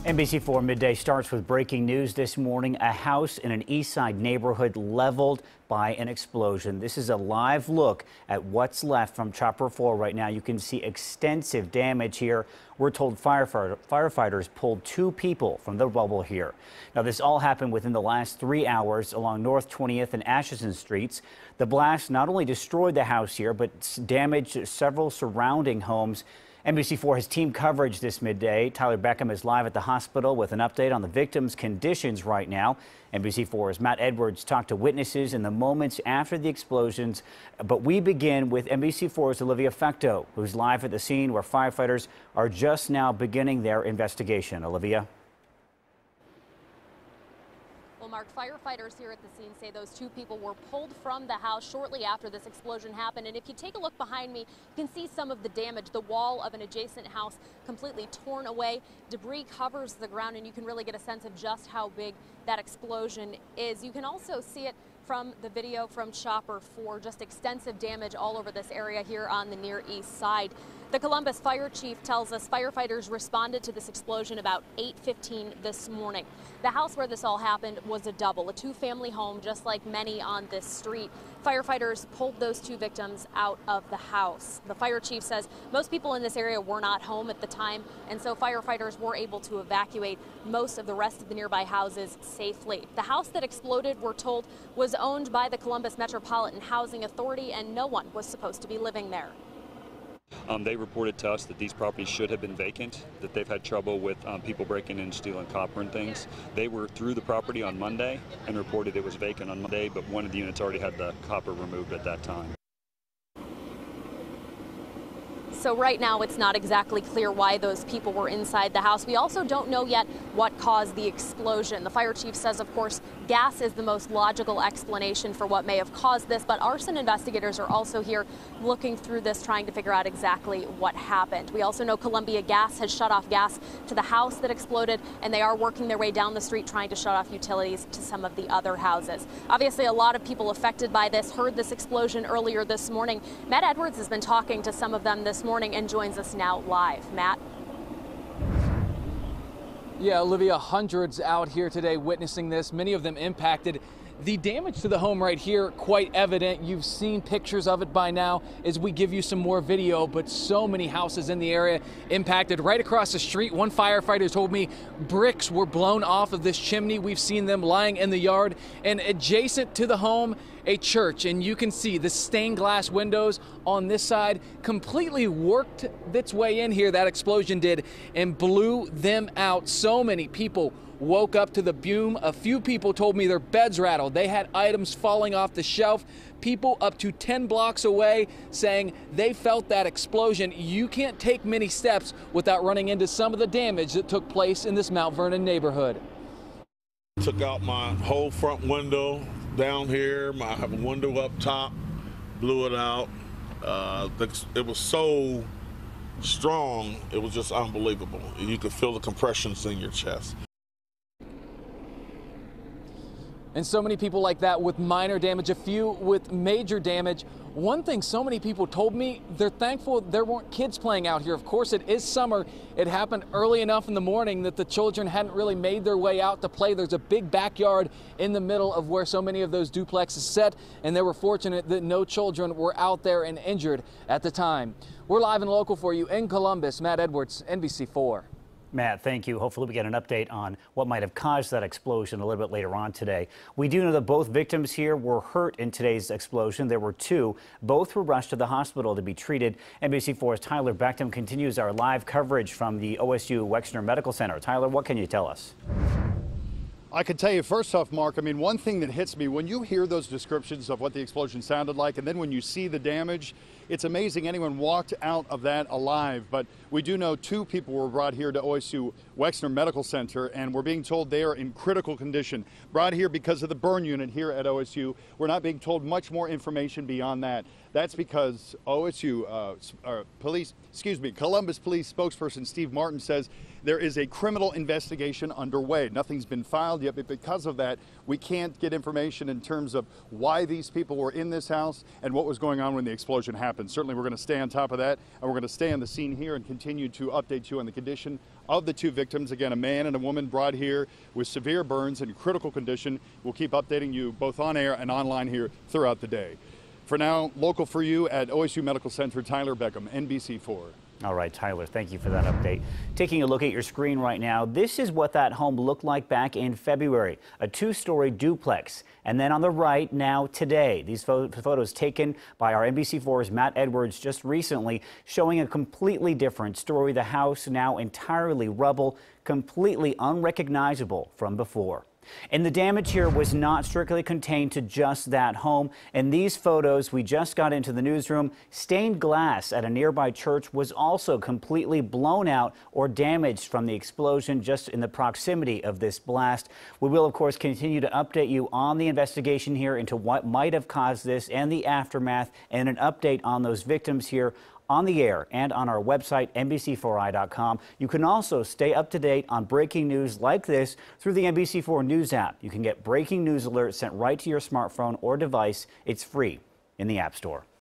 NBC4 Midday starts with breaking news this morning. A house in an East Side neighborhood leveled by an explosion. This is a live look at what's left from Chopper 4 right now. You can see extensive damage here. We're told firefighters pulled 2 people from the rubble here. Now, this all happened within the last 3 hours along North 20th and Atcheson Streets. The blast not only destroyed the house here, but damaged several surrounding homes. NBC4 has team coverage this midday. Tyler BACOME is live at the hospital with an update on the victims' conditions right now. NBC4's Matt Edwards talked to witnesses in the moments after the explosions. But we begin with NBC4's Olivia Fecto, who's live at the scene where firefighters are just now beginning their investigation. Olivia. Well, Mark, firefighters here at the scene say those 2 people were pulled from the house shortly after this explosion happened. And if you take a look behind me, you can see some of the damage. The wall of an adjacent house completely torn away. Debris covers the ground, and you can really get a sense of just how big that explosion is. You can also see it from the video from Chopper 4, just extensive damage all over this area here on the Near East Side. The Columbus fire chief tells us firefighters responded to this explosion about 8:15 this morning. The house where this all happened was a double, a 2-family home, just like many on this street. Firefighters pulled those 2 victims out of the house. The fire chief says most people in this area were not home at the time, and so firefighters were able to evacuate most of the rest of the nearby houses safely. The house that exploded, we're told, was owned by the Columbus Metropolitan Housing Authority, and no one was supposed to be living there. They reported to us that these properties should have been vacant, that they've had trouble with people breaking in, stealing copper and things. They were through the property on Monday and reported it was vacant on Monday, but one of the units already had the copper removed at that time. So right now, it's not exactly clear why those people were inside the house. We also don't know yet what caused the explosion. The fire chief says, of course, gas is the most logical explanation for what may have caused this, but arson investigators are also here looking through this, trying to figure out exactly what happened. We also know Columbia Gas has shut off gas to the house that exploded, and they are working their way down the street trying to shut off utilities to some of the other houses. Obviously, a lot of people affected by this heard this explosion earlier this morning. Matt Edwards has been talking to some of them this morning and joins us now live. Matt? Yeah, Olivia, hundreds out here today witnessing this, many of them impacted. The damage to the home right here, quite evident. You've seen pictures of it by now as we give you some more video, but so many houses in the area impacted. Right across the street, one firefighter told me bricks were blown off of this chimney. We've seen them lying in the yard, and adjacent to the home, a church, and you can see the stained glass windows on this side completely worked its way in here. That explosion did, and blew them out. So many people woke up to the boom. A few people told me their beds rattled. They had items falling off the shelf. People up to 10 blocks away saying they felt that explosion. You can't take many steps without running into some of the damage that took place in this Mount Vernon neighborhood. Took out my whole front window down here. I have a window up top, blew it out. It was so strong, it was just unbelievable. You could feel the compressions in your chest. And so many people like that with minor damage, a few with major damage. One thing so many people told me, they're thankful there weren't kids playing out here. Of course, it is summer. It happened early enough in the morning that the children hadn't really made their way out to play. There's a big backyard in the middle of where so many of those duplexes sit, and they were fortunate that no children were out there and injured at the time. We're live and local for you in Columbus. Matt Edwards, NBC4. Matt, thank you. Hopefully we get an update on what might have caused that explosion a little bit later on today. We do know that both victims here were hurt in today's explosion. There were 2. Both were rushed to the hospital to be treated. NBC4's Tyler BACOME continues our live coverage from the OSU WEXNER Medical Center. Tyler, what can you tell us? I can tell you, first off, Mark, I mean, one thing that hits me when you hear those descriptions of what the explosion sounded like, and then when you see the damage, it's amazing anyone walked out of that alive. But we do know 2 people were brought here to OSU WEXNER Medical Center, and we're being told they are in critical condition. Brought here because of the burn unit here at OSU. We're not being told much more information beyond that. That's because Columbus Police spokesperson Steve Martin says there is a criminal investigation underway. Nothing's been filed yet, but because of that, we can't get information in terms of why these people were in this house and what was going on when the explosion happened. Certainly, we're going to stay on top of that, and we're going to stay on the scene here and continue to update you on the condition of the two victims. Again, a man and a woman brought here with severe burns and critical condition. We'll keep updating you both on air and online here throughout the day. For now, local for you at OSU Medical Center, Tyler Beckham, NBC4. All right, Tyler, thank you for that update. Taking a look at your screen right now, this is what that home looked like back in February, a two-story duplex. And then on the right now today, these photos taken by our NBC4's Matt Edwards just recently, showing a completely different story. The house now entirely rubble, completely unrecognizable from before. And the damage here was not strictly contained to just that home. In these photos we just got into the newsroom, stained glass at a nearby church was also completely blown out or damaged from the explosion just in the proximity of this blast. We will, of course, continue to update you on the investigation here into what might have caused this and the aftermath, and an update on those victims here on the air and on our website, NBC4i.com. You can also stay up to date on breaking news like this through the NBC4 News app. You can get breaking news alerts sent right to your smartphone or device. It's free in the App Store.